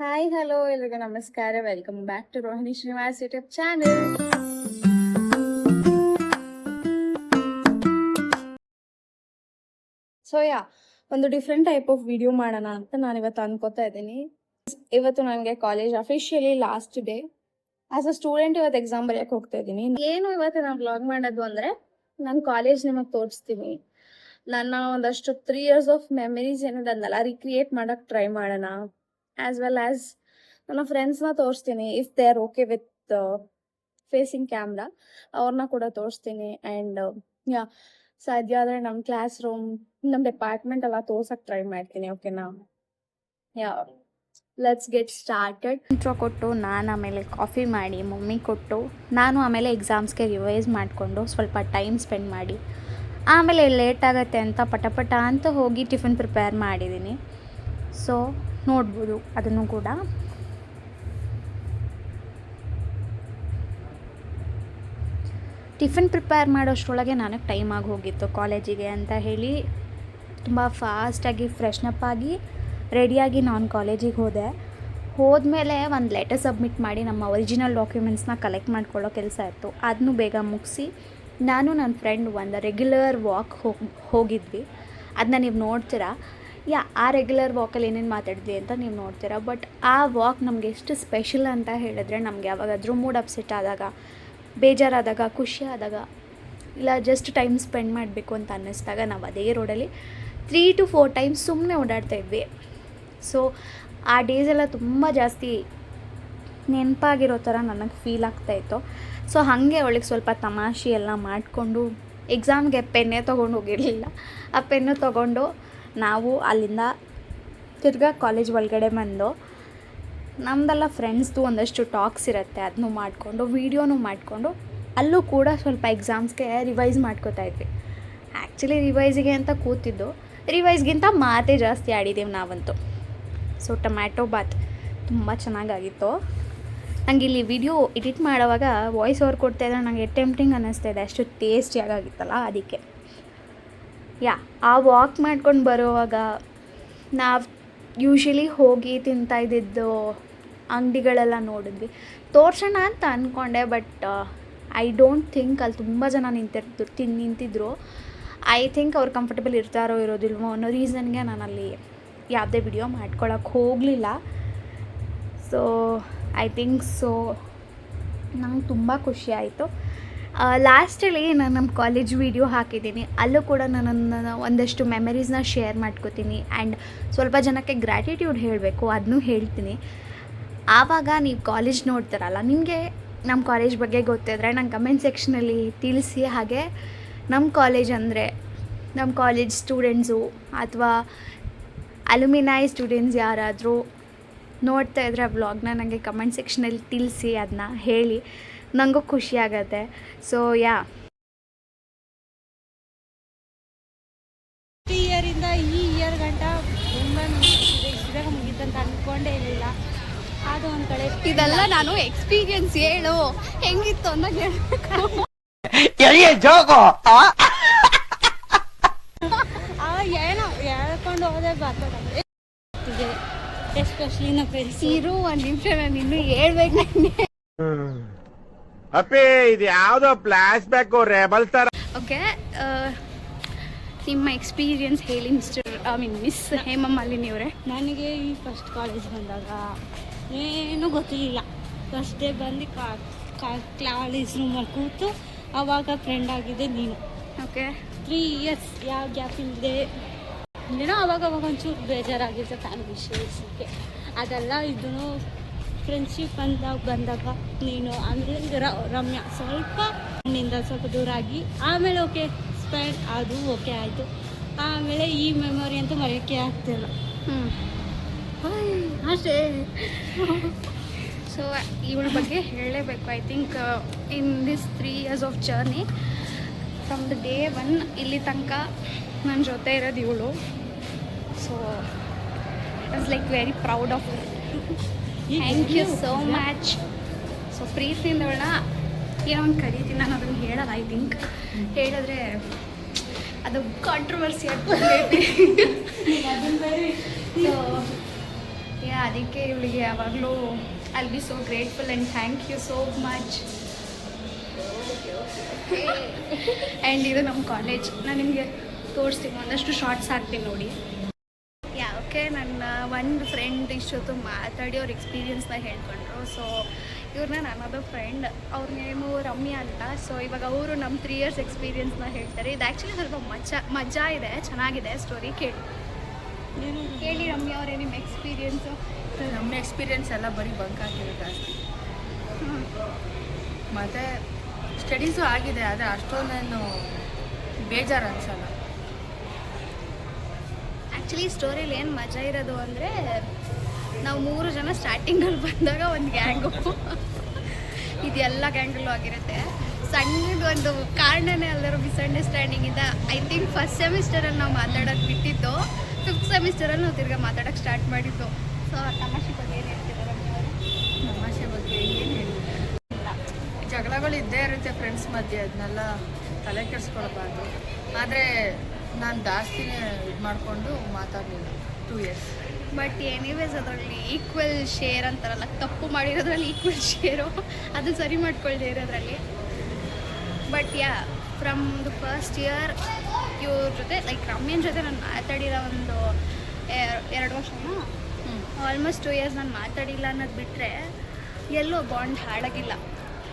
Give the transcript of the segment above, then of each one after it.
Hi hello ಎಲ್ರಿಗೂ ನಮಸ್ಕಾರ. Welcome back to Rohini Srinivas YouTube channel. So ಒಂದು ಡಿಫ್ರೆಂಟ್ ಟೈಪ್ ಆಫ್ ವಿಡಿಯೋ ಮಾಡೋಣ ಅಂತ ನಾನು ಇವತ್ತು ಅನ್ಕೋತಾ ಇದ್ದೀನಿ. ಇವತ್ತು ನನಗೆ college officially last day. As a student ಇವತ್ತು ಎಕ್ಸಾಮ್ ಬರೆಯಕ್ಕೆ ಹೋಗ್ತಾ ಇದ್ದೀನಿ. ಏನು ಇವತ್ತು ನಾನು ಬ್ಲಾಗ್ ಮಾಡೋದು ಅಂದರೆ ನಾನು ಕಾಲೇಜ್ ನಿಮಗೆ ತೋರಿಸ್ತೀನಿ. ನನ್ನ ಒಂದಷ್ಟು 3 years ಆಫ್ ಮೆಮರೀಸ್ ಏನಿದೆ ಅದನ್ನೆಲ್ಲ ರಿಕ್ರಿಯೇಟ್ ಮಾಡೋಕ್ಕೆ ಟ್ರೈ ಮಾಡೋಣ. ಆಸ್ ವೆಲ್ ಆಸ್ ನನ್ನ ಫ್ರೆಂಡ್ಸ್ನ ತೋರಿಸ್ತೀನಿ. If they are okay with facing camera ಅವ್ರನ್ನ ಕೂಡ ತೋರಿಸ್ತೀನಿ. ಆ್ಯಂಡ್ ಸಾಧ್ಯ ಆದರೆ ನಮ್ಮ ಕ್ಲಾಸ್ ರೂಮ್, ನಮ್ಮ ಡಿಪಾರ್ಟ್ಮೆಂಟ್ ಎಲ್ಲ ತೋರ್ಸಕ್ಕೆ ಟ್ರೈ ಮಾಡ್ತೀನಿ. ಓಕೆನಾ? Let's get started. ಇಂಟ್ರೋ ಕೊಟ್ಟು ನಾನು ಆಮೇಲೆ ಕಾಫಿ ಮಾಡಿ ಮಮ್ಮಿ ಕೊಟ್ಟು ನಾನು ಆಮೇಲೆ ಎಕ್ಸಾಮ್ಸ್ಗೆ ರಿವೈಸ್ ಮಾಡಿಕೊಂಡು ಸ್ವಲ್ಪ ಟೈಮ್ ಸ್ಪೆಂಡ್ ಮಾಡಿ ಆಮೇಲೆ ಲೇಟ್ ಆಗುತ್ತೆ ಅಂತ ಪಟ ಅಂತ ಹೋಗಿ ಟಿಫಿನ್ ಪ್ರಿಪೇರ್ ಮಾಡಿದ್ದೀನಿ. ಸೊ ನೋಡ್ಬೋದು ಅದನ್ನು ಕೂಡ. ಟಿಫಿನ್ ಪ್ರಿಪೇರ್ ಮಾಡೋಷ್ಟರೊಳಗೆ ನನಗೆ ಟೈಮ್ ಆಗಿ ಹೋಗಿತ್ತು ಕಾಲೇಜಿಗೆ ಅಂತ ಹೇಳಿ ತುಂಬ ಫಾಸ್ಟಾಗಿ ಫ್ರೆಶ್ನಪ್ ಆಗಿ ರೆಡಿಯಾಗಿ ನಾನು ಕಾಲೇಜಿಗೆ ಹೋದ್ಮೇಲೆ ಒಂದು ಲೆಟರ್ ಸಬ್ಮಿಟ್ ಮಾಡಿ ನಮ್ಮ ಒರಿಜಿನಲ್ ಡಾಕ್ಯುಮೆಂಟ್ಸ್ನ ಕಲೆಕ್ಟ್ ಮಾಡ್ಕೊಳ್ಳೋ ಕೆಲಸ ಇತ್ತು. ಅದನ್ನು ಬೇಗ ಮುಗಿಸಿ ನಾನು ನನ್ನ ಫ್ರೆಂಡ್ ಒಂದು ರೆಗ್ಯುಲರ್ ವಾಕ್ ಹೋಗಿದ್ವಿ. ಅದನ್ನ ನೀವು ನೋಡ್ತೀರಾ. ಆ ರೆಗ್ಯುಲರ್ ವಾಕಲ್ಲಿ ಏನೇನು ಮಾತಾಡಿದ್ವಿ ಅಂತ ನೀವು ನೋಡ್ತೀರಾ. ಬಟ್ ಆ ವಾಕ್ ನಮಗೆ ಎಷ್ಟು ಸ್ಪೆಷಲ್ ಅಂತ ಹೇಳಿದ್ರೆ, ನಮಗೆ ಯಾವಾಗಾದರೂ ಮೂಡ್ ಅಪ್ಸೆಟ್ ಆದಾಗ, ಬೇಜಾರಾದಾಗ, ಖುಷಿ ಆದಾಗ, ಇಲ್ಲ ಜಸ್ಟ್ ಟೈಮ್ ಸ್ಪೆಂಡ್ ಮಾಡಬೇಕು ಅಂತ ಅನ್ನಿಸ್ದಾಗ ನಾವು ಅದೇ ರೋಡಲ್ಲಿ 3 to 4 times ಸುಮ್ಮನೆ ಓಡಾಡ್ತಾಯಿದ್ವಿ. ಸೊ ಆ ಡೇಸ್ ಎಲ್ಲ ತುಂಬ ಜಾಸ್ತಿ ನೆನಪಾಗಿರೋ ಥರ ನನಗೆ ಫೀಲ್ ಆಗ್ತಾಯಿತ್ತು. ಸೊ ಹಾಗೆ ಅವಳಿಗೆ ಸ್ವಲ್ಪ ತಮಾಷೆ ಎಲ್ಲ ಮಾಡಿಕೊಂಡು ಎಕ್ಸಾಮ್ಗೆ ಪೆನ್ನೇ ತೊಗೊಂಡು ಹೋಗಿರಲಿಲ್ಲ. ಆ ಪೆನ್ನು ತೊಗೊಂಡು ನಾವು ಅಲ್ಲಿಂದ ತಿರ್ಗಾ ಕಾಲೇಜ್ ಒಳಗಡೆ ಬಂದು ನಮ್ಮದೆಲ್ಲ ಫ್ರೆಂಡ್ಸ್ದು ಒಂದಷ್ಟು ಟಾಕ್ಸ್ ಇರುತ್ತೆ, ಅದನ್ನು ಮಾಡಿಕೊಂಡು ವೀಡಿಯೋನೂ ಮಾಡಿಕೊಂಡು ಅಲ್ಲೂ ಕೂಡ ಸ್ವಲ್ಪ ಎಕ್ಸಾಮ್ಸ್ಗೆ ರಿವೈಸ್ ಮಾಡ್ಕೋತಾ ಇದ್ವಿ. ಆ್ಯಕ್ಚುಲಿ ರಿವೈಸಿಗೆ ಅಂತ ಕೂತಿದ್ದು, ರಿವೈಸ್ಗಿಂತ ಮಾತೇ ಜಾಸ್ತಿ ಆಡಿದ್ದೀವಿ ನಾವಂತೂ. ಸೊ ಟೊಮ್ಯಾಟೊ ಬಾತ್ ತುಂಬ ಚೆನ್ನಾಗಾಗಿತ್ತು. ನನಗೆ ಇಲ್ಲಿ ವಿಡಿಯೋ ಎಡಿಟ್ ಮಾಡೋವಾಗ ವಾಯ್ಸ್ ಓವರ್ ಕೊಡ್ತಾಯಿದ್ರೆ ನನಗೆ ಟೆಂಪ್ಟಿಂಗ್ ಅನ್ನಿಸ್ತಾ ಇದೆ, ಅಷ್ಟು ಟೇಸ್ಟಿಯಾಗಿತ್ತಲ್ಲ ಅದಕ್ಕೆ. ಆ ವಾಕ್ ಮಾಡ್ಕೊಂಡು ಬರೋವಾಗ ನಾವು ಯೂಶ್ವಲಿ ಹೋಗಿ ತಿಂತಾಯಿದ್ದು ಅಂಗಡಿಗಳೆಲ್ಲ ನೋಡಿದ್ವಿ. ತೋರ್ಸೋಣ ಅಂತ ಅಂದ್ಕೊಂಡೆ, ಬಟ್ ಐ ಡೋಂಟ್ ಥಿಂಕ್ ಅಲ್ಲಿ ತುಂಬ ಜನ ನಿಂತಿದ್ರು. ಐ ಥಿಂಕ್ ಅವ್ರು ಕಂಫರ್ಟಬಲ್ ಇರ್ತಾರೋ ಇರೋದಿಲ್ವೋ ಅನ್ನೋ ರೀಸನ್ಗೆ ನಾನು ಅಲ್ಲಿ ಯಾವುದೇ ವಿಡಿಯೋ ಮಾಡ್ಕೊಳಕ್ಕೆ ಹೋಗಲಿಲ್ಲ. ಸೊ ಐ ಥಿಂಕ್ ಸೊ ನಂಗೆ ತುಂಬ ಖುಷಿ ಆಯಿತು. ಲಾಸ್ಟಲ್ಲಿ ನಾನು ನಮ್ಮ ಕಾಲೇಜ್ ವೀಡಿಯೋ ಹಾಕಿದ್ದೀನಿ. ಅಲ್ಲೂ ಕೂಡ ನಾನು ಒಂದಷ್ಟು ಮೆಮರೀಸ್ನ ಶೇರ್ ಮಾಡ್ಕೋತೀನಿ. ಆ್ಯಂಡ್ ಸ್ವಲ್ಪ ಜನಕ್ಕೆ ಗ್ರ್ಯಾಟಿಟ್ಯೂಡ್ ಹೇಳಬೇಕು, ಅದನ್ನೂ ಹೇಳ್ತೀನಿ. ಆವಾಗ ನೀವು ಕಾಲೇಜ್ ನೋಡ್ತಾರಲ್ಲ, ನಿಮಗೆ ನಮ್ಮ ಕಾಲೇಜ್ ಬಗ್ಗೆ ಗೊತ್ತಿದ್ರೆ ನಂಗೆ ಕಮೆಂಟ್ ಸೆಕ್ಷನಲ್ಲಿ ತಿಳಿಸಿ. ಹಾಗೆ ನಮ್ಮ ಕಾಲೇಜ್ ಅಂದರೆ ನಮ್ಮ ಕಾಲೇಜ್ ಸ್ಟೂಡೆಂಟ್ಸು ಅಥವಾ ಅಲ್ಯುಮಿನೈ ಸ್ಟೂಡೆಂಟ್ಸ್ ಯಾರಾದರೂ ನೋಡ್ತಾ ಇದ್ರೆ ಆ ವ್ಲಾಗ್ನ ನನಗೆ ಕಮೆಂಟ್ ಸೆಕ್ಷನಲ್ಲಿ ತಿಳಿಸಿ, ಅದನ್ನ ಹೇಳಿ, ನನಗೂ ಖುಷಿ ಆಗುತ್ತೆ. ಸೊ ಇಯರಿಂದ ಈ ಇಯರ್ ಗಂಟ ತುಂಬ ಇದಾಗ ಮುಗಿತಂತ ಅಂದ್ಕೊಂಡೇ ಇರಲಿಲ್ಲ. ಅದು ಒಂದು ಕಡೆ ಇದೆಲ್ಲ ನಾನು ಎಕ್ಸ್ಪೀರಿಯನ್ಸ್ ಹೇಳು ಹೆಂಗಿತ್ತು ಅಂತ ಹೇಳ್ಬೇಕು. ಏನೋ ಹೇಳ್ಕೊಂಡು ಹೋದೆ ಬರ್ತದೆ, ಎಸ್ಪೆಷಲಿ ನಮ್ಮ ಫ್ರೆಂಡ್ಸ್. ಇರು ಒಂದು ನಿಮಿಷ, ನಾನು ಇನ್ನೂ ಹೇಳ್ಬೇಕು. ನನಗೆ ಅಪ್ಪೇ ಇದು ಯಾವುದೋ ಫ್ಲಾಶ್ ಬ್ಯಾಕ್ ರೆಬಲ್ ತರ. ಓಕೆ, ನಿಮ್ಮ ಎಕ್ಸ್ಪೀರಿಯನ್ಸ್ ಹೇಳಿ ಮಿಸ್ ಹೇಮಮಾಲಿನಿ ಅವರೇ. ನನಗೆ ಈ ಫಸ್ಟ್ ಕಾಲೇಜ್ ಬಂದಾಗ ಏನೂ ಗೊತ್ತಿಲ್ಲ. ಫಸ್ಟ್ ಡೇ ಬಂದು ಕಾಲೇಜ್ ರೂಮಲ್ಲಿ ಕೂತು ಆವಾಗ ಫ್ರೆಂಡ್ ಆಗಿದೆ ನೀನು. ಓಕೆ, 3 years ಯಾವ ಗ್ಯಾಪ್ ಇಲ್ಲದೆ ಏನೋ ಅವಾಗ ಒಂಚೂರು ಬೇಜಾರಾಗಿರುತ್ತೆ ಫ್ಯಾಮಿಲಿ ಇಶ್ಯೂಸ್ಗೆ. ಅದೆಲ್ಲ ಇದನ್ನು ಫ್ರೆಂಡ್ಶಿಪ್ ಬಂದಾಗ ನೀನು ಆಮೇಲೆ ರಮ್ಯಾ ಸ್ವಲ್ಪ ನಿಂದ ಸ್ವಲ್ಪ ದೂರ ಆಗಿ ಆಮೇಲೆ ಓಕೆ ಸ್ಪೆಂಡ್ ಅದು ಓಕೆ ಆಯಿತು. ಆಮೇಲೆ ಈ ಮೆಮೊರಿ ಅಂತೂ ಮರೆಯೋಕ್ಕೆ ಆಗ್ತಿಲ್ಲ. ಅಷ್ಟೇ. ಸೊ ಇವಳ ಬಗ್ಗೆ ಹೇಳಲೇಬೇಕು. I think in this 3 years of journey, from the day 1 ಇಲ್ಲಿ ತನಕ ನನ್ನ ಜೊತೆ ಇರೋದು ಇವಳು. So I was like very proud of her. Thank you so much. So ಪ್ರೀತಿಯಿಂದ ಅವಳನ್ನ ಏನೋ ಒಂದು ಕರೀತೀನಿ, ನಾನು ಅದನ್ನು ಹೇಳೋದು. ಐ ಥಿಂಕ್ ಹೇಳಿದ್ರೆ ಅದು ಕಾಂಟ್ರವರ್ಸಿ ಆಗ್ತದೆ. ಸೊ ಅದಕ್ಕೆ ಇವಳಿಗೆ ಯಾವಾಗಲೂ I'll be so grateful and thank you so much. And ಇದು ನಮ್ಮ ಕಾಲೇಜ್. ನಾನು ನಿಮಗೆ ತೋರಿಸ್ತೀನಿ, ಒಂದಷ್ಟು ಶಾರ್ಟ್ಸ್ ಹಾಕ್ತೀನಿ ನೋಡಿ. ಓಕೆ, ನನ್ನ ಒಂದು ಫ್ರೆಂಡ್ ಇಷ್ಟೊತ್ತು ಮಾತಾಡಿ ಅವ್ರ ಎಕ್ಸ್ಪೀರಿಯನ್ಸ್ನ ಹೇಳ್ಕೊಂಡ್ರು. ಸೊ ಇವ್ರನ್ನ ನನ್ನದು ಫ್ರೆಂಡ್, ಅವ್ರ ನೇಮು ರಮ್ಯಾ ಅಂತ. ಸೊ ಇವಾಗ ಅವರು ನಮ್ಮ 3 years ಎಕ್ಸ್ಪೀರಿಯನ್ಸ್ನ ಹೇಳ್ತಾರೆ. ಇದು ಆ್ಯಕ್ಚುಲಿ ಸ್ವಲ್ಪ ಮಜಾ ಇದೆ, ಚೆನ್ನಾಗಿದೆ ಸ್ಟೋರಿ. ಕೇಳಿ ರಮ್ಯಾ ಅವರೇ ನಿಮ್ಮ ಎಕ್ಸ್ಪೀರಿಯನ್ಸು. ನಮ್ಮ ಎಕ್ಸ್ಪೀರಿಯನ್ಸ್ ಎಲ್ಲ ಬರೀ ಬಂಕ್ ಆಗಿರೋ ಜಾಸ್ತಿ. ಮತ್ತು ಸ್ಟಡೀಸು ಆಗಿದೆ, ಆದರೆ ಅಷ್ಟೊಂದೇನು ಬೇಜಾರು ಅನಿಸಲ್ಲ. ಆ್ಯಕ್ಚುಲಿ ಸ್ಟೋರಿಲಿ ಏನು ಮಜಾ ಇರೋದು ಅಂದರೆ, ನಾವು 3 ಜನ ಸ್ಟಾರ್ಟಿಂಗಲ್ಲಿ ಬಂದಾಗ ಒಂದು ಗ್ಯಾಂಗು, ಇದೆಲ್ಲ ಗ್ಯಾಂಗಲ್ಲೂ ಆಗಿರುತ್ತೆ. ಸಣ್ಣದೊಂದು ಕಾರಣನೇ ಅಲ್ಲರೂ ಮಿಸ್ಅಂಡರ್ಸ್ಟ್ಯಾಂಡಿಂಗಿಂದ ಐ ಥಿಂಕ್ ಫಸ್ಟ್ ಸೆಮಿಸ್ಟರಲ್ಲಿ ನಾವು ಮಾತಾಡೋದು ಬಿಟ್ಟಿದ್ದು, 5th ಸೆಮಿಸ್ಟರಲ್ಲಿ ನಾವು ತಿರ್ಗಿ ಮಾತಾಡೋಕ್ಕೆ ಸ್ಟಾರ್ಟ್ ಮಾಡಿದ್ದು. ಸೊ ತಮಾಷೆ ಬಗ್ಗೆ ಏನು ಹೇಳ್ತಿದ್ದಾರೆ ತಮಾಷೆ ಬಗ್ಗೆ ಏನು ಹೇಳಿಲ್ಲ, ಜಗಳಗಳು ಇದ್ದೇ ಇರುತ್ತೆ ಫ್ರೆಂಡ್ಸ್ ಮಧ್ಯೆ, ಅದನ್ನೆಲ್ಲ ತಲೆ ಕೆಡಿಸ್ಕೊಳ್ಬಾರ್ದು. ಆದರೆ ನಾನು ಜಾಸ್ತಿನೇ ಇದು ಮಾಡಿಕೊಂಡು ಮಾತಾಡಲಿಲ್ಲ 2 years. ಬಟ್ ಎನಿವೇಸ್ ಅದರಲ್ಲಿ ಈಕ್ವಲ್ ಶೇರ್ ಅಂತಾರಲ್ಲ, ತಪ್ಪು ಮಾಡಿರೋದ್ರಲ್ಲಿ ಈಕ್ವಲ್ ಶೇರು, ಅದು ಸರಿ ಮಾಡ್ಕೊಳ್ದೇ ಇರೋದ್ರಲ್ಲಿ. But from the first year ಇವ್ರ ಜೊತೆ ಲೈಕ್ ರಮ್ಯನ ಜೊತೆ ನಾನು ಮಾತಾಡಿರೋ ಒಂದು 2 ವರ್ಷನ, ಆಲ್ಮೋಸ್ಟ್ 2 years ನಾನು ಮಾತಾಡಿಲ್ಲ ಅನ್ನೋದು ಬಿಟ್ಟರೆ ಎಲ್ಲೋ ಬಾಂಡ್ ಹಾಳಾಗಿಲ್ಲ.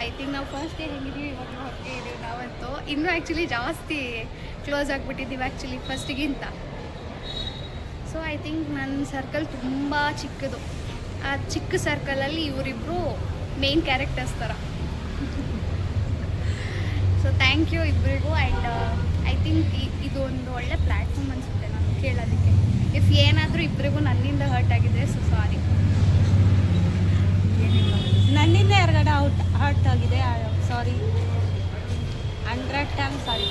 ಐ ಥಿಂಕ್ ನಾವು ಫಸ್ಟ್ ಇಯರ್ ಹೆಂಗಿದ್ದೀವಿ ಇವಾಗಲೂ ಹೊರಗೆ ಇದ್ದೀವಿ ನಾವಂತೂ. ಇನ್ನೂ ಆ್ಯಕ್ಚುಲಿ ಜಾಸ್ತಿ ಕ್ಲೋಸ್ ಆಗಿಬಿಟ್ಟಿದ್ದೀವಿ ಆ್ಯಕ್ಚುಲಿ ಫಸ್ಟಿಗಿಂತ. ಸೊ ಐ ಥಿಂಕ್ ನನ್ನ ಸರ್ಕಲ್ ತುಂಬ ಚಿಕ್ಕದು. ಆ ಚಿಕ್ಕ ಸರ್ಕಲಲ್ಲಿ ಇವರಿಬ್ಬರು ಮೇನ್ ಕ್ಯಾರೆಕ್ಟರ್ಸ್ ಥರ. ಸೊ ಥ್ಯಾಂಕ್ ಯು ಇಬ್ಬರಿಗೂ. ಆ್ಯಂಡ್ ಐ ಥಿಂಕ್ ಇದು ಒಂದು ಒಳ್ಳೆ ಪ್ಲ್ಯಾಟ್ಫಾರ್ಮ್ ಅನಿಸುತ್ತೆ ನಾನು ಕೇಳೋದಕ್ಕೆ. ಇಫ್ ಏನಾದರೂ ಇಬ್ಬರಿಗೂ ನನ್ನಿಂದ ಹರ್ಟ್ ಆಗಿದ್ರೆ ಸೊ ಸಾರಿ. ನನ್ನಿಂದ ಯಾರಿಗಾರ ಹರ್ಟ್ ಆಗಿದೆ, ಸಾರಿ, 100 times ಸಾರಿ.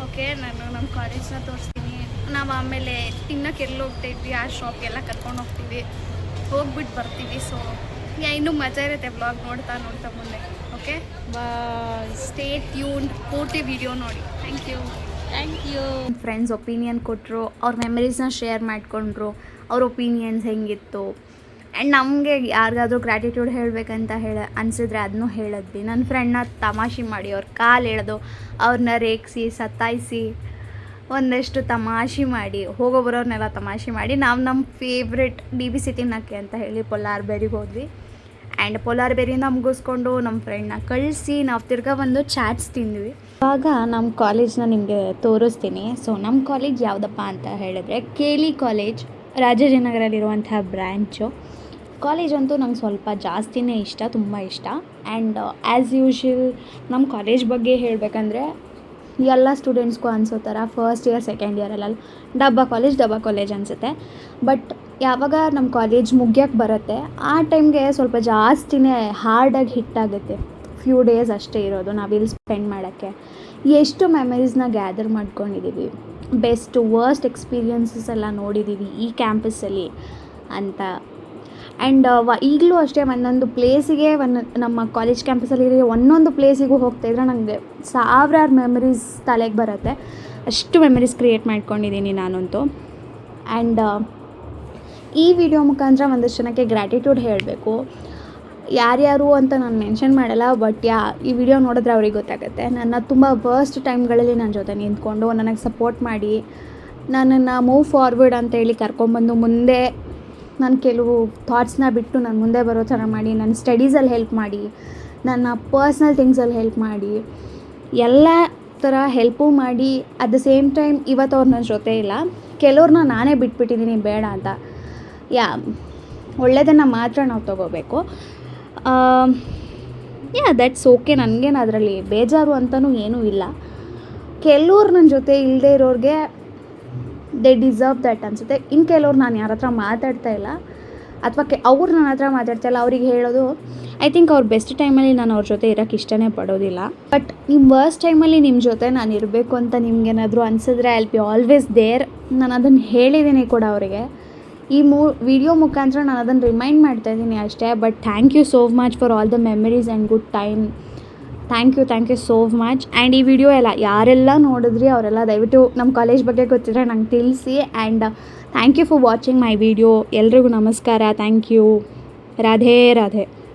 ಓಕೆ, ನಾನು ನಮ್ಮ ಕಾಲೇಜ್ನ ತೋರಿಸ್ತೀನಿ. ನಾವು ಆಮೇಲೆ ತಿನ್ನೋಕೆ ಎಲ್ಲಿ ಹೋಗ್ತಾ ಇದ್ವಿ ಆ ಶಾಪ್ಗೆಲ್ಲ ಕರ್ಕೊಂಡು ಹೋಗ್ತೀವಿ, ಹೋಗ್ಬಿಟ್ಟು ಬರ್ತೀವಿ. ಸೊ ಇನ್ನೂ ಮಜಾ ಇರುತ್ತೆ ವ್ಲಾಗ್ ನೋಡ್ತಾ ಮುಂದೆ. ಓಕೆ, ಸ್ಟೇ ಟ್ಯೂನ್ಡ್, ಪೂರ್ತಿ ವಿಡಿಯೋ ನೋಡಿ. Thank you. ಫ್ರೆಂಡ್ಸ್ ಒಪಿನಿಯನ್ ಕೊಟ್ಟರು, ಅವ್ರ ಮೆಮರೀಸ್ನ ಶೇರ್ ಮಾಡಿಕೊಂಡ್ರು, ಅವ್ರ ಒಪಿನಿಯನ್ಸ್ ಹೆಂಗಿತ್ತು. ಆ್ಯಂಡ್ ನಮಗೆ ಯಾರಿಗಾದ್ರೂ ಗ್ರ್ಯಾಟಿಟ್ಯೂಡ್ ಹೇಳಬೇಕಂತ ಅನಿಸಿದ್ರೆ ಅದನ್ನೂ ಹೇಳಿದ್ವಿ. ನನ್ನ ಫ್ರೆಂಡ್ನ ತಮಾಷೆ ಮಾಡಿ, ಅವ್ರ ಕಾಲು ಎಳೆದು ಅವ್ರನ್ನ ರೇಗಿಸಿ ಸತಾಯಿಸಿ ಒಂದಷ್ಟು ತಮಾಷೆ ಮಾಡಿ, ಹೋಗೋ ಬರೋರ್ನೆಲ್ಲ ತಮಾಷೆ ಮಾಡಿ ನಾವು ನಮ್ಮ ಫೇವ್ರೆಟ್ DBC ತಿನ್ನೋಕ್ಕೆ ಅಂತ ಹೇಳಿ ಪೊಲಾರ್ಬೇರಿಗೆ ಹೋದ್ವಿ. ಆ್ಯಂಡ್ ಪೊಲಾರ್ಬೇರಿಯಿಂದ ಮುಗಿಸ್ಕೊಂಡು ನಮ್ಮ ಫ್ರೆಂಡ್ನ ಕಳಿಸಿ ನಾವು ತಿರ್ಗಾ ಬಂದು ಚಾಟ್ಸ್ ತಿಂದ್ವಿ. ಇವಾಗ ನಮ್ಮ ಕಾಲೇಜ್ನ ನಿಮಗೆ ತೋರಿಸ್ತೀನಿ. ಸೊ ನಮ್ಮ ಕಾಲೇಜ್ ಯಾವುದಪ್ಪ ಅಂತ ಹೇಳಿದ್ರೆ KLE ಕಾಲೇಜ್, ರಾಜಾಜಿನಗರಲ್ಲಿರುವಂತಹ ಬ್ರ್ಯಾಂಚು. ಕಾಲೇಜ್ ಅಂತೂ ನಂಗೆ ಸ್ವಲ್ಪ ಜಾಸ್ತಿನೇ ಇಷ್ಟ, ತುಂಬ ಇಷ್ಟ. ಆ್ಯಂಡ್ ಆ್ಯಸ್ ಯೂಶ್ವಲ್ ನಮ್ಮ ಕಾಲೇಜ್ ಬಗ್ಗೆ ಹೇಳಬೇಕಂದ್ರೆ ಎಲ್ಲ ಸ್ಟೂಡೆಂಟ್ಸ್ಗೂ ಅನಿಸೋ ಥರ ಫಸ್ಟ್ ಇಯರ್ ಸೆಕೆಂಡ್ ಇಯರಲ್ಲ ಡಬ್ಬಾ ಕಾಲೇಜ್ ಅನಿಸುತ್ತೆ. ಬಟ್ ಯಾವಾಗ ನಮ್ಮ ಕಾಲೇಜ್ ಮುಗಿಯೋಕ್ಕೆ ಬರುತ್ತೆ ಆ ಟೈಮ್ಗೆ ಸ್ವಲ್ಪ ಜಾಸ್ತಿನೇ ಹಾರ್ಡಾಗಿ ಹಿಟ್ಟಾಗುತ್ತೆ. ಫ್ಯೂ ಡೇಸ್ ಅಷ್ಟೇ ಇರೋದು ನಾವಿಲ್ಲಿ ಸ್ಪೆಂಡ್ ಮಾಡೋಕ್ಕೆ. ಎಷ್ಟು ಮೆಮರೀಸ್ನ ಗ್ಯಾದರ್ ಮಾಡ್ಕೊಂಡಿದ್ದೀವಿ, ಬೆಸ್ಟ್ ವರ್ಸ್ಟ್ ಎಕ್ಸ್ಪೀರಿಯನ್ಸಸ್ ಎಲ್ಲ ನೋಡಿದ್ದೀವಿ ಈ ಕ್ಯಾಂಪಸ್ಸಲ್ಲಿ ಅಂತ. ಆ್ಯಂಡ್ ಈಗಲೂ ಅಷ್ಟೇ ಒಂದೊಂದು ಪ್ಲೇಸಿಗೆ ನಮ್ಮ ಕಾಲೇಜ್ ಕ್ಯಾಂಪಸಲ್ಲಿ ಒಂದೊಂದು ಪ್ಲೇಸಿಗೂ ಹೋಗ್ತಾಯಿದ್ರೆ ನನಗೆ ಸಾವಿರಾರು ಮೆಮರೀಸ್ ತಲೆಗೆ ಬರುತ್ತೆ. ಅಷ್ಟು ಮೆಮರೀಸ್ ಕ್ರಿಯೇಟ್ ಮಾಡ್ಕೊಂಡಿದ್ದೀನಿ ನಾನಂತೂ. ಆ್ಯಂಡ್ ಈ ವಿಡಿಯೋ ಮುಖಾಂತರ ಒಂದಷ್ಟು ಜನಕ್ಕೆ ಗ್ರ್ಯಾಟಿಟ್ಯೂಡ್ ಹೇಳಬೇಕು. ಯಾರ್ಯಾರು ಅಂತ ನಾನು ಮೆನ್ಷನ್ ಮಾಡಲ್ಲ, ಬಟ್ ಈ ವಿಡಿಯೋ ನೋಡಿದ್ರೆ ಅವ್ರಿಗೆ ಗೊತ್ತಾಗುತ್ತೆ. ನನ್ನ ತುಂಬ ವರ್ಸ್ಟ್ ಟೈಮ್ಗಳಲ್ಲಿ ನನ್ನ ಜೊತೆ ನಿಂತ್ಕೊಂಡು ನನಗೆ ಸಪೋರ್ಟ್ ಮಾಡಿ ನನ್ನನ್ನು ಮೂವ್ ಫಾರ್ವರ್ಡ್ ಅಂತೇಳಿ ಕರ್ಕೊಂಬಂದು ಮುಂದೆ ನನ್ನ ಕೆಲವು ಥಾಟ್ಸ್ನ ಬಿಟ್ಟು ನಾನು ಮುಂದೆ ಬರೋ ಥರ ಮಾಡಿ, ನನ್ನ ಸ್ಟಡೀಸಲ್ಲಿ ಹೆಲ್ಪ್ ಮಾಡಿ, ನನ್ನ ಪರ್ಸ್ನಲ್ ಥಿಂಗ್ಸಲ್ಲಿ ಹೆಲ್ಪ್ ಮಾಡಿ, ಎಲ್ಲ ಥರ ಹೆಲ್ಪು ಮಾಡಿ. ಅಟ್ ದ ಸೇಮ್ ಟೈಮ್ ಇವತ್ತು ಅವ್ರು ನನ್ನ ಜೊತೆ ಇಲ್ಲ, ಕೆಲವ್ರನ್ನ ನಾನೇ ಬಿಟ್ಬಿಟ್ಟಿದ್ದೀನಿ ಬೇಡ ಅಂತ. ಒಳ್ಳೆಯದನ್ನು ಮಾತ್ರ ನಾವು ತೊಗೋಬೇಕು. ದಟ್ಸ್ ಓಕೆ, ನನಗೇನು ಅದರಲ್ಲಿ ಬೇಜಾರು ಅಂತಲೂ ಏನೂ ಇಲ್ಲ. ಕೆಲವ್ರು ನನ್ನ ಜೊತೆ ಇಲ್ಲದೆ ಇರೋರಿಗೆ ದೇ ಡಿಸರ್ವ್ ದ್ಯಾಟ್ ಅನಿಸುತ್ತೆ. ಇನ್ನು ಕೆಲವ್ರು ನಾನು ಯಾರ ಹತ್ರ ಮಾತಾಡ್ತಾ ಇಲ್ಲ ಅಥವಾ ಅವ್ರು ನನ್ನ ಹತ್ರ ಮಾತಾಡ್ತಾ ಇಲ್ಲ, ಅವ್ರಿಗೆ ಹೇಳೋದು ಐ ಥಿಂಕ್ ಅವ್ರ ಬೆಸ್ಟ್ ಟೈಮಲ್ಲಿ ನಾನು ಅವ್ರ ಜೊತೆ ಇರೋಕ್ಕೆ ಇಷ್ಟನೇ ಪಡೋದಿಲ್ಲ. ಬಟ್ ನಿಮ್ಮ ವರ್ಸ್ಟ್ ಟೈಮಲ್ಲಿ ನಿಮ್ಮ ಜೊತೆ ನಾನು ಇರಬೇಕು ಅಂತ ನಿಮ್ಗೇನಾದರೂ ಅನಿಸಿದ್ರೆ I will be always there. ನಾನು ಅದನ್ನು ಹೇಳಿದ್ದೀನಿ ಕೂಡ ಅವರಿಗೆ. ಈ ವಿಡಿಯೋ ಮುಖಾಂತರ ನಾನು ಅದನ್ನು ರಿಮೈಂಡ್ ಮಾಡ್ತಾಯಿದ್ದೀನಿ ಅಷ್ಟೇ. But thank you so much for all the memories and good time thank you so much. And ಈ ವಿಡಿಯೋ ಎಲ್ಲ ಯಾರೆಲ್ಲ ನೋಡಿದ್ರಿ ಅವರೆಲ್ಲ ದಯವಿಟ್ಟು ನಮ್ಮ ಕಾಲೇಜ್ ಬಗ್ಗೆ ಗೊತ್ತಿದ್ರೆ ನಂಗೆ ತಿಳಿಸಿ. And thank you for watching my video. ಎಲ್ರಿಗೂ ನಮಸ್ಕಾರ. Thank you. ರಾಧೆ ರಾಧೆ.